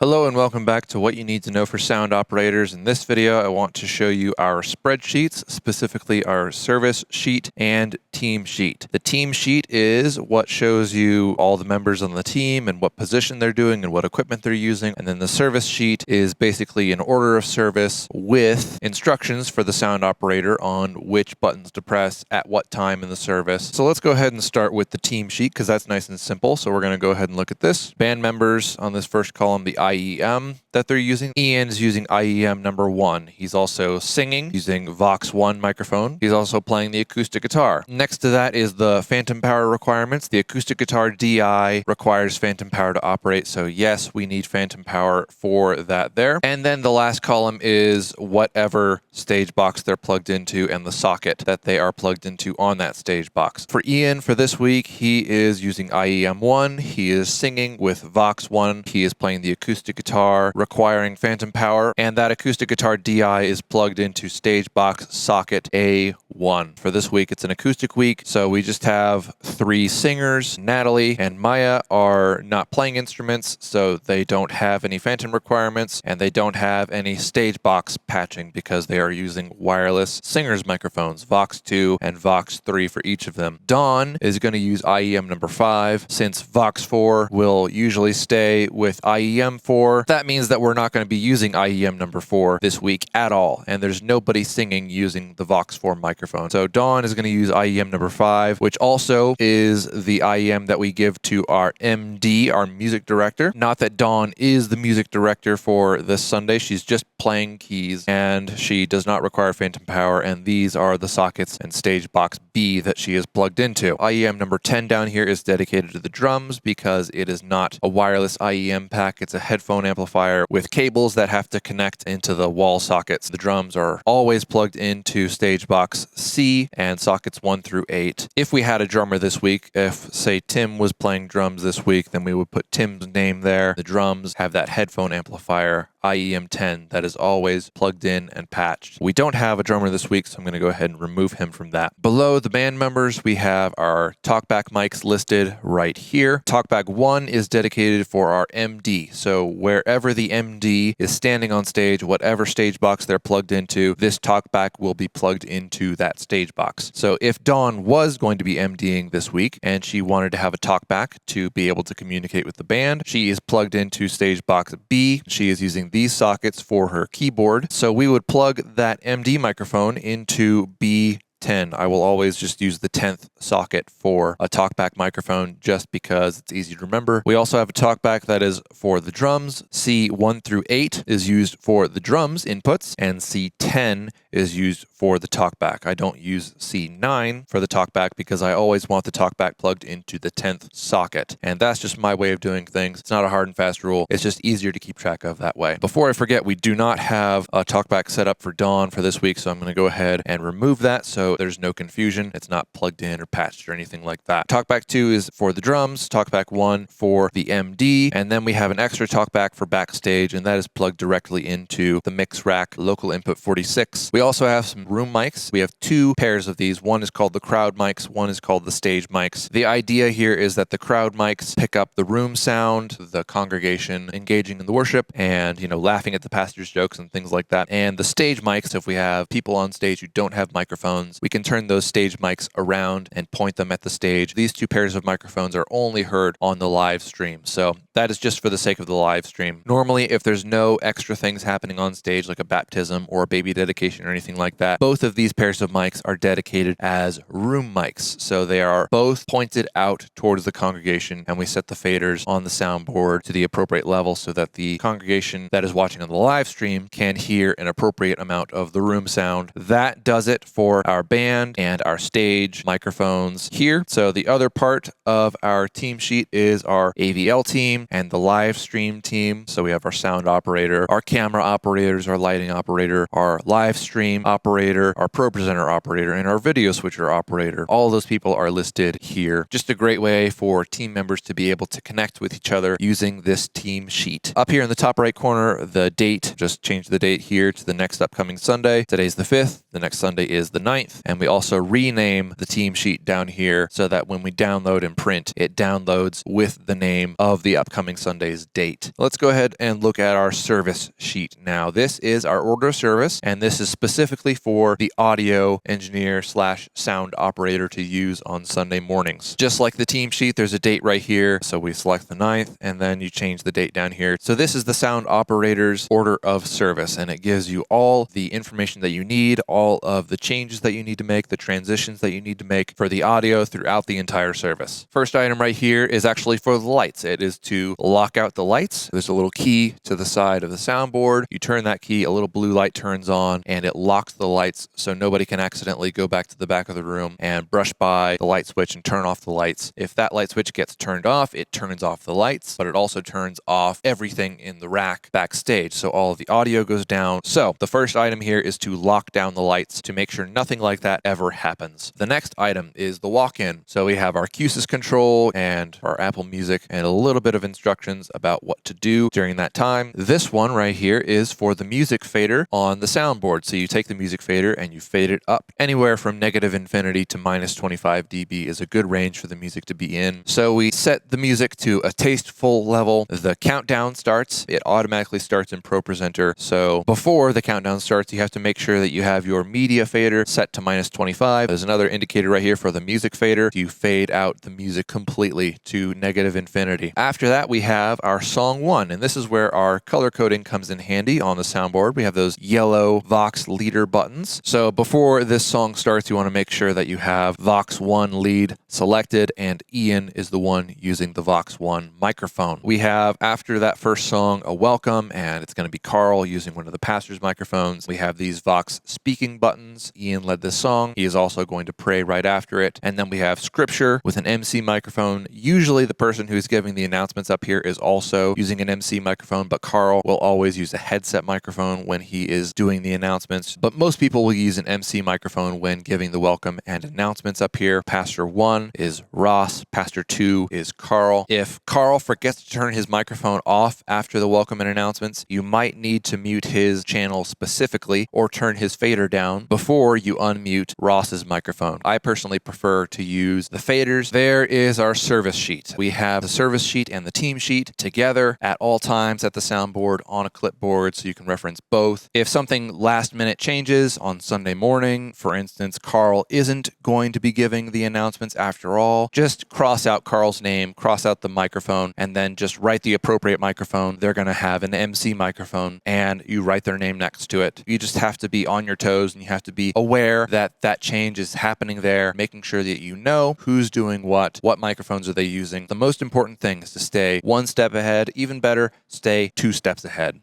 Hello and welcome back to What You Need to Know for Sound Operators. In this video, I want to show you our spreadsheets, specifically our service sheet and team sheet. The team sheet is what shows you all the members on the team and what position they're doing and what equipment they're using. And then the service sheet is basically an order of service with instructions for the sound operator on which buttons to press at what time in the service. So let's go ahead and start with the team sheet because that's nice and simple. So we're going to go ahead and look at this. Band members on this first column, the IEM that they're using. Ian's using IEM number 1. He's also singing using Vox 1 microphone. He's also playing the acoustic guitar. Next to that is the phantom power requirements. The acoustic guitar DI requires phantom power to operate. So yes, we need phantom power for that there. And then the last column is whatever stage box they're plugged into and the socket that they are plugged into on that stage box. For Ian, for this week, he is using IEM 1. He is singing with Vox 1. He is playing the acoustic guitar requiring phantom power, and that acoustic guitar DI is plugged into stage box socket A1. For this week, it's an acoustic week, so we just have 3 singers. Natalie and Maya are not playing instruments, so they don't have any phantom requirements, and they don't have any stage box patching because they are using wireless singers microphones, Vox 2 and Vox 3 for each of them. Dawn is going to use IEM number 5, since Vox 4 will usually stay with IEM 4. That means that we're not going to be using IEM number 4 this week at all, and there's nobody singing using the Vox 4 microphone. So Dawn is going to use IEM number 5, which also is the IEM that we give to our MD, our music director. Not that Dawn is the music director for this Sunday, she's just playing keys, and she does not require phantom power, and these are the sockets and stage box B that she is plugged into. IEM number 10 down here is dedicated to the drums because it is not a wireless IEM pack, it's a headphone amplifier with cables that have to connect into the wall sockets. The drums are always plugged into stage box C and sockets 1 through 8. If we had a drummer this week, if say Tim was playing drums this week, then we would put Tim's name there. The drums have that headphone amplifier IEM 10 that is always plugged in and patched. We don't have a drummer this week, so I'm going to go ahead and remove him from that. Below the band members, we have our talkback mics listed right here. Talkback 1 is dedicated for our MD. So wherever the MD is standing on stage, whatever stage box they're plugged into, this talkback will be plugged into that stage box. So if Dawn was going to be MDing this week and she wanted to have a talkback to be able to communicate with the band, she is plugged into stage box B. She is using these sockets for her keyboard. So we would plug that MD microphone into B10. I will always just use the 10th socket for a talkback microphone just because it's easy to remember. We also have a talkback that is for the drums. C1 through 8 is used for the drums inputs, and C10 is used for the talkback. I don't use C9 for the talkback because I always want the talkback plugged into the 10th socket. And that's just my way of doing things. It's not a hard and fast rule. It's just easier to keep track of that way. Before I forget, we do not have a talkback set up for Dawn for this week, so I'm going to go ahead and remove that so there's no confusion. It's not plugged in or patched or anything like that. Talkback 2 is for the drums, talkback 1 for the MD, and then we have an extra talkback for backstage, and that is plugged directly into the mix rack local input 46. We also have some room mics. We have 2 pairs of these. One is called the crowd mics, one is called the stage mics. The idea here is that the crowd mics pick up the room sound, the congregation engaging in the worship, and laughing at the pastor's jokes and things like that. And the stage mics, if we have people on stage who don't have microphones, we can turn those stage mics around and point them at the stage. These 2 pairs of microphones are only heard on the live stream. So that is just for the sake of the live stream. Normally, if there's no extra things happening on stage, like a baptism or a baby dedication or anything like that, both of these pairs of mics are dedicated as room mics. So they are both pointed out towards the congregation, and we set the faders on the soundboard to the appropriate level so that the congregation that is watching on the live stream can hear an appropriate amount of the room sound. That does it for our band and our stage microphones here. So the other part of our team sheet is our AVL team and the live stream team. So we have our sound operator, our camera operators, our lighting operator, our live stream stream operator, our Pro Presenter operator, and our video switcher operator. All of those people are listed here. Just a great way for team members to be able to connect with each other using this team sheet. Up here in the top right corner, the date, just change the date here to the next upcoming Sunday. Today's the 5th, the next Sunday is the 9th, and we also rename the team sheet down here so that when we download and print, it downloads with the name of the upcoming Sunday's date. Let's go ahead and look at our service sheet now. This is our order of service, and this is specifically for the audio engineer / sound operator to use on Sunday mornings. Just like the team sheet, there's a date right here. So we select the 9th, and then you change the date down here. So this is the sound operator's order of service, and it gives you all the information that you need, all of the changes that you need to make, the transitions that you need to make for the audio throughout the entire service. First item right here is actually for the lights. It is to lock out the lights. There's a little key to the side of the soundboard. You turn that key, a little blue light turns on, and it locks the lights so nobody can accidentally go back to the back of the room and brush by the light switch and turn off the lights. If that light switch gets turned off, it turns off the lights, but it also turns off everything in the rack backstage. So all of the audio goes down. So the first item here is to lock down the lights to make sure nothing like that ever happens. The next item is the walk-in. So we have our Q-SYS control and our Apple Music and a little bit of instructions about what to do during that time. This one right here is for the music fader on the soundboard. So you take the music fader and you fade it up. Anywhere from -infinity to -25 dB is a good range for the music to be in. So we set the music to a tasteful level. The countdown starts. It automatically starts in Pro Presenter. So before the countdown starts, you have to make sure that you have your media fader set to -25. There's another indicator right here for the music fader. You fade out the music completely to -infinity. After that, we have our song 1, and this is where our color coding comes in handy on the soundboard. We have those yellow Vox leader buttons. So before this song starts, you want to make sure that you have Vox 1 lead selected, and Ian is the one using the Vox 1 microphone. We have, after that first song, a welcome, and it's going to be Carl using one of the pastor's microphones. We have these Vox speaking buttons. Ian led this song. He is also going to pray right after it. And then we have scripture with an MC microphone. Usually the person who's giving the announcements up here is also using an MC microphone, but Carl will always use a headset microphone when he is doing the announcements. But most people will use an MC microphone when giving the welcome and announcements up here. Pastor 1 is Ross. Pastor 2 is Carl. If Carl forgets to turn his microphone off after the welcome and announcements, you might need to mute his channel specifically or turn his fader down before you unmute Ross's microphone. I personally prefer to use the faders. There is our service sheet. We have the service sheet and the team sheet together at all times at the soundboard on a clipboard so you can reference both. If something last minute changes on Sunday morning, for instance, Carl isn't going to be giving the announcements after all, just cross out Carl's name, cross out the microphone, and then just write the appropriate microphone. They're going to have an MC microphone, and you write their name next to it. You just have to be on your toes, and you have to be aware that that change is happening there, making sure that you know who's doing what microphones are they using. The most important thing is to stay one step ahead, even better, stay 2 steps ahead.